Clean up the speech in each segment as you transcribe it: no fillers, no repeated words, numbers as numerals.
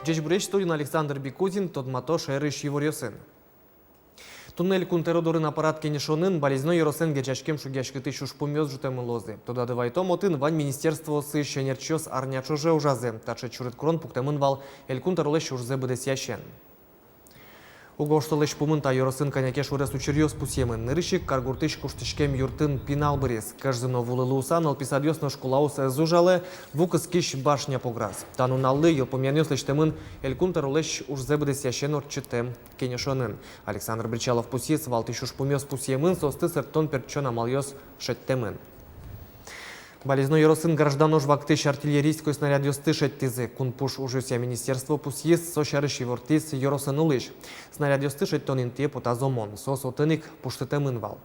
Здесь буречтуин Александр Бикутин, тот матош эрыш Иворьосен. Туннель кунтеродорын аппарат кенешонын болезной еросен гечашкем шугяшкыты шушпумёз жутемын лозы. Тода дывайтом отын вань министерство сы шенерчёс арнячоже ужазе. Таче чурет крон пуктемын вал эль кунтеролеш урзе быдесящен. Угоштылыш пумынта еросен коняке шурес учерьёс пусемын. Нырышик каргуртыш куштышкем юртын пинал бырез. Каждыно вулылусан алписадьёс на школауса зужале вукас киш башня пограз. Тану наллы елпомянёс лештемын эль кунтеролеш урзе быдесящен орчетем кенешонын. Александр Бричалов пусец валтыш ушпумёс пусемын состы сертон перчон амалёс шеттемын. Болезной еросен гражданош вактыш артиллерийской снаряд ёсты шеттизы. Кунпуш ужуся министерство пусьес сошарыш евортис еросен улыш. Снаряд ёсты шеттон инте потазомон. Сос отыник пуштетемын вал.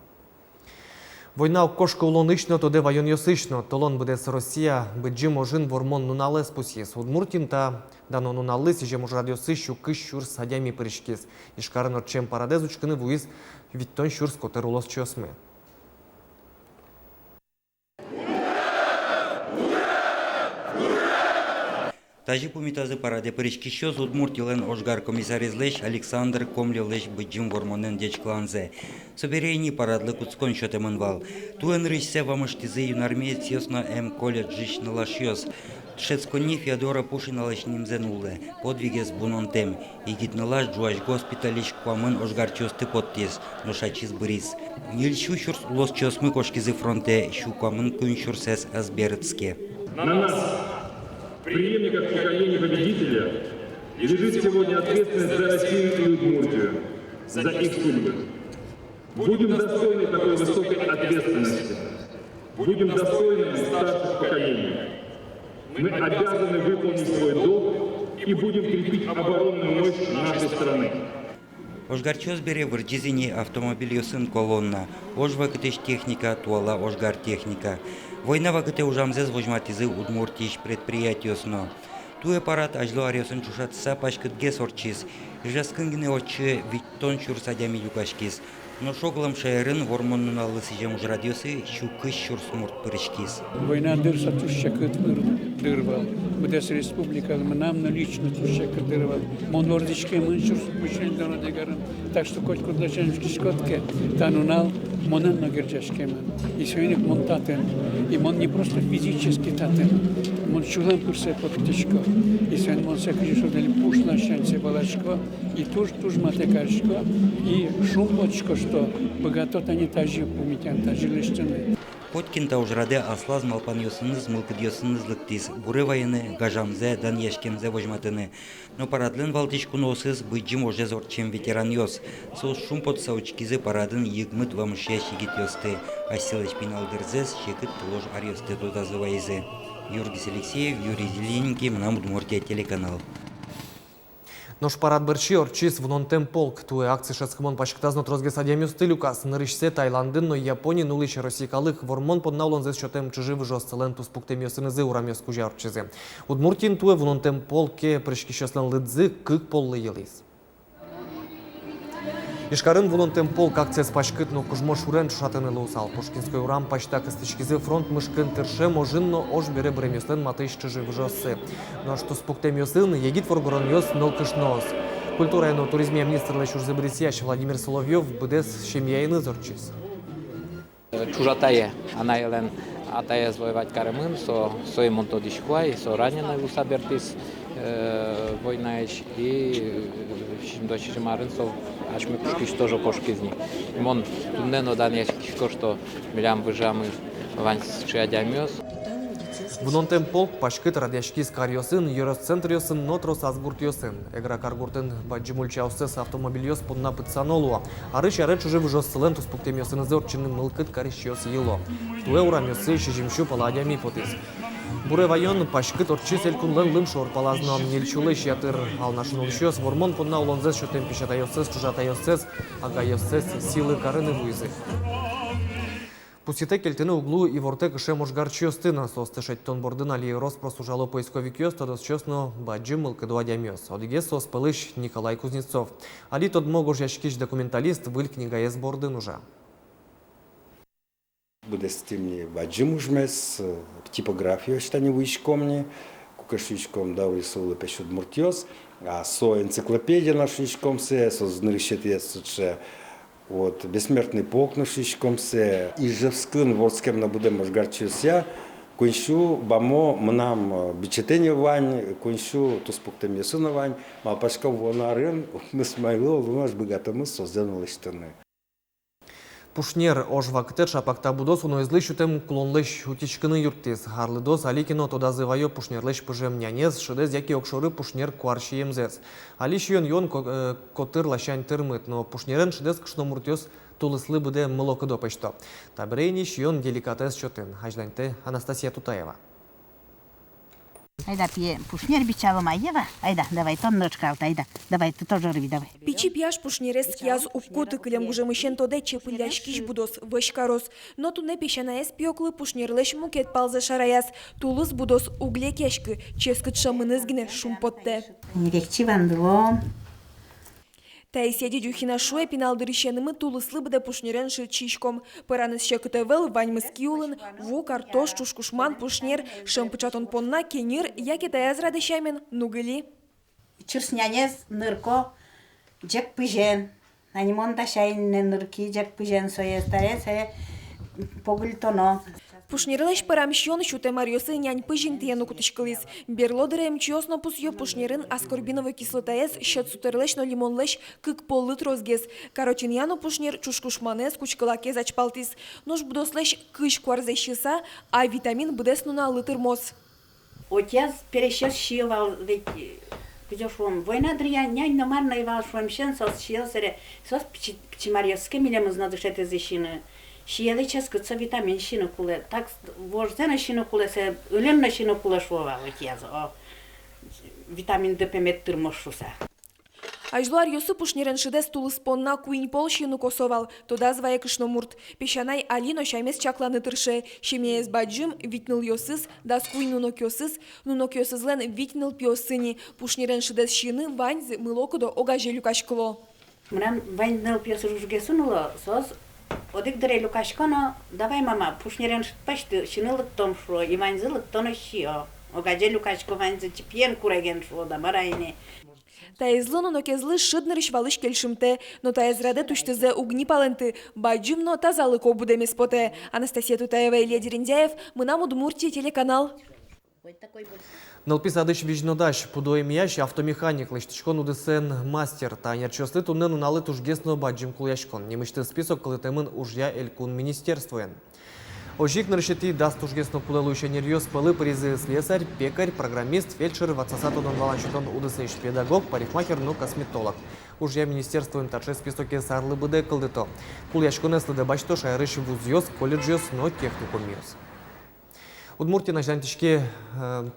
Война кошка улонычно, тоде вайон ёсычно. Толон быдес Россия, быджим ожин вормон нуналес пусьес. Удмуртин та дано нуналыс, жем уж радиосы щукы щур с садями прыщкис. Ишкарын отчем парадез учканы вуиз виттон щур скотер улос чёсмы. Тажи пумитазы параде перешкищёз удмуртилен ожгар комиссаризлеш Александр Комлевлеш быджим вормонен дечкланзе. Соберейни парадлы куцкон шотемын вал. Туэн рыщсе вамыштизы юнармеец ёсно колледж жищ налашьёс. Тшецкони Феодора Пушина лешнимзен улы. Подвигес бунонтем. Игит налаш джуаш госпиталиш куамын ожгарчёсты подтес. Ношачиз бриз. Нильщу щурс улос чёсмы кошкизы фронте. Щукуамын кунщурсес азберцке. На нас, преемников поколения победителя, и лежит сегодня ответственность за Россию и Удмуртию, за их судьбы. Будем достойны такой высокой ответственности. Будем достойны старших поколений. Мы обязаны выполнить свой долг и будем крепить оборонную мощь нашей страны. Ожгарчёс бере вырджизини автомобиль ёсын колонна. Ожва кытыш техника, туала ожгар техника. Война вакыты ужамзез вожматизы удмуртиш предприятиёсно. Туе парад ажло арёсын чушатса пашкытге сорчиз. Жаскынгыны очы виттон чур садями юкашкиз. Но шоглам шайрын вормоннун алысы жем уж радиосы щукыш чур смурт пырышкиз. Война дырса тушчакыт дырвал. Будес республика нам лично тушчакыт дырвал. Мон вордичке мынчур мышлен донодегарын. Так что хоть кудлачанский скотке танунал монен нагерджашкемен. И сегодня мон татен. И мон не просто физически татен. Мон чулам пырсе подтечко. И сегодня мон секажи шодели пуш на шансе балачко. И туж матекашко. И шумбочко, что богатот они тажи пумитян, тажи лештены. Поткинта ужраде аслаз малпан ёсыныз мылкыд ёсыныз лыктиз. Буры вайыны, гажамзе, дан яшкемзе вожматыны. Но парадлын валтиш куносыз быджим оже зорчем ветеран ёс. Сос шум под саучкизы парадын егмыт вамышья щигит ёсты. Асилыч пиналдырзез, щекыт лож арёсты тотазывайзы. Юргис Алексеев, Юрий Зелененький, Мнам Удмуртия телеканал. Нож парад берчи орчис внонтем полк. Туе акции шацкмон пашктазнот розгесадемю стилюкас. Нырышсе Таиландын, но Японии нулыш росикалых вормон поднаулон зес чотем чужив жостелен туспуктем ёсынызы урамёс кужа орчизе. Удмуртин туе внонтем полке пришкищослен лыдзы кык поллы елис. Ишкарын внонтем полк акция спашкыт, но кужмо шурен шатыны лусал. Пушкинской урам пачта костычкизе фронт мышкын тырше можинно ош бере бремёстен матыш чужив жоссы. Но что спуктем ёсын, егит форгорон ёс нолкышнос. Культура и туризме министр лечур забрисящ Владимир Соловьев бдес шемьяйны зорчис. Чужатае, она елен атае звоевать каремын, со имон тодишкуай, со раненый усабертис войнаич и дочери марын со аж мы пушки тоже кошкизни. Имон туннено даньяшки что милям выжамы ванс чиадямёс. Внонтем полк пашкыт радяшкиз карьосын, юрос-центр ёсын, нотрос азгурт ёсын. Эгра каргуртын баджимульчаусыз автомобиль ёс подна пыцанолуа. Арыш аре чужив жостылен туспуктем ёсын зорчыны мылкыт кариш ёс ело. Туэ урам ёсы шижимшу паладями потыз. Буре вайон пашкыт орчис элькунлен лымшор палазно нельчулыш ятыр алнашын улшёс. Вормон подна улонзез шотем пишата ёсыз, чужата ёсыз, ага ёсыз силы карыны вуйзы. Пусите кельтыны углу и ворте кыше можгарчёстына состышать тон бордына ли роспрос ужало поисковик ёс, тодос чёсно баджим мылкыду адямёс. Одиге сос пылыш Николай Кузнецов. Али тот могуш яшкиш документалист выль книга ез бордын уже. Буде с тим баджим ужмес, типографию штани вышкомни, кукашичком давай солы пешут муртёс. А со энциклопедия на шишкомсе, со знырщете суче, вот бессмертный полк на шишкомсе, и живскин волским на будем ожгарчился, куншу бамо мнам бичетение вань, куншу туспуктем ясуна вань, мапашка вонарын, мы смайло, лунаш богатому созданул штаны. Пушнер ож вакытет шапакта будос уноизлыш утем клонлыш утичкыны юрттес. Харлыдос аликино тодазывайо пушнерлыш пыжем нянез, шыдез яки окшоры пушнер куарши емзес. Алиш йон котыр лащань тырмыт, но пушнерен шыдез кшномуртёс тулыслы буде мылокыдо пешто. Табрейниш йон деликатес чотын. Хажданте Анастасия Тутаева. Айда, пье, пушнер бичава маева. Айда, давай, тон ночка, айда. Давай, ты тоже рви, давай. Пичи пьяш пушнерес яз упкоты кылем уже мыщен тоде чепыляшкиш будос вышкарос. Но туне пещанаес пьоклы пушнерлеш мукет палзе шараяс. Тулыс будос угле кешкы, ческыт шамынызгине шумпотте. Нерекчи вандыло. Таисия дюхина шуе пиналдырищенымы тулыслы бде пушнерен шичишком. Пыраныс щекытевел ваньмыз киулын, ву картош чушкушман пушнер, шампычатон понна кенир, яки таяз радещамен, нугыли. Чурснянез нырко, джек пыжен. Анимон ташайн нырки, джек пыжен соес тарес, погыльтоно. Пушнерлеш парамщон шуте Мариосы нянь пыжин тияну кутышкылис. Берлодырем чиосно пусьё пушнерын аскорбиновой кислотаес щет сутерлеш но лимонлеш кык поллыт розгес. Короче, яну пушнер чушкушманес кучкалаке зачпалтис. Нож будослеш кыш кварзещиса, а витамин будес нуна лытырмос. Отец перещес щивал, ведь пидёшом. Война дрия нянь номарна ивал швамщен сос щилсере, сос пчимарьевске милем знадушете зещины. Шиелы ческаться витамин щину куле, так вождена щину куле се, улемна щину куле швова отец, витамин Д пемет тырмошуса. Ажлуар Йосып пушнерен шидес тулыс понна куин пол щину косовал, тода звае кышномурт. Пещанай Алино шаймес чакланы тырше, щемеес баджим витныл Йосыс, дас куин нуно кёсызлен витныл пиосыни. Пушнерен шидес щины ваньзы мылокудо огаже люкашкыло. Мрам ваньныл пиосы жугесунуло, сос одик дыре люкашконо, давай мама, пушнерен шпашты щинылык том шо, и ваньзылык тоно щио. Огаже люкашко ваньзы чипьен куреген шо, да барайне. Таезлы но кезлы шыднырыш валыш келшимте, но таезраде туштызе угни паленты, баджим но тазалык обудемес поте. Анастасия Тутаева, Илья Дерендяев, Мынам Удмуртия, телеканал. Налписадыш вижнодаш пудоем яш автомеханик лыштычкон удысен мастер та нерчослы туннен уналы тужгесно баджим куляшкон. Немышты список кылытемын ужья элькун министерствуен. Ожик нарышети даст тужгесно пулелующа нерьез пылы призы слесарь, пекарь, программист, фельдшер, ватсасатон валанчутон удысыш педагог, парикмахер, но косметолог. Ужья министерствуен таче списоке сарлы быде кылдыто. Куляшкон эслыде бачто шайрыш вузьёс, колледжёс, но техникум мирс. Удмуртия наждантичке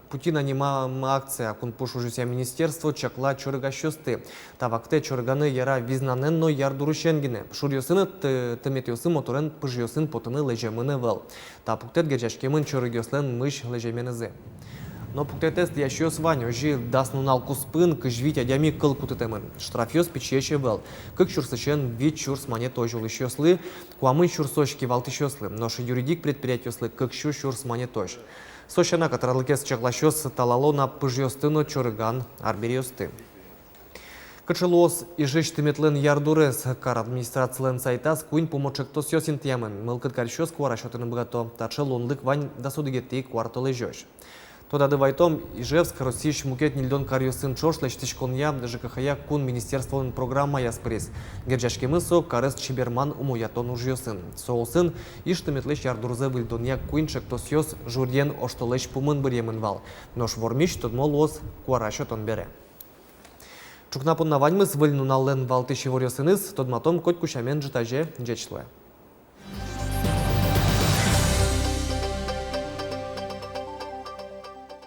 Путина нема акция, кун пушужуся министерство чакла чорга щосты. Тавакте чорганы яра визнаненно ярдурущенгине. Шурьосыны тыметьосы моторен пыжьосын потыны лежемыны вел. Та пуктет гечашкемын чоргёслен мыш лежеменезе. Но пуктетес ящёс вань, ожи даснунал куспын, кыжвить адями кыл кутытемын. Штрафёс печеше вел. Кык чурсычен вид чурс мане тожул ищёслы, куамын чурсочки валтыщёслы. Ноши юридик предприятьёслы кык чурс мане тож. Сощана катаралыкес чаглащёс талало на пыжьёстыно чорган арберьёсты. Кычылос и жештыметлен ярдурес кар администрациялен сайтас куин помочектос ёсин тьямен. Мылкыт карщёс куарашётыны богато. Тачы лонлык вань дасудыгетти кварталы жёш. Тода дывайтом Ижевск, Росич, Мукет, Нильдон, Карьосын, Чошлеш, Тишконья, ЖКХЯ, Кун, Министерствован программа Ясприс. Герджашки мысо, Карес, Чиберман, Умуятон, Ужьосын. Соусын, Иштыметлеш, Ярдурзе, Вильдонья, Куинчек, Тосьос, Журден, Оштолеш, Пумын, Бремен, Вал. Нош вормиш, Тодмолос, Куарашотон бере. Чукнапун наваньмыз, Вильнунален, Вал, Тишеворьосыныз, Тодматом, Коть, Кушамен, Житаже, Джечлуэ.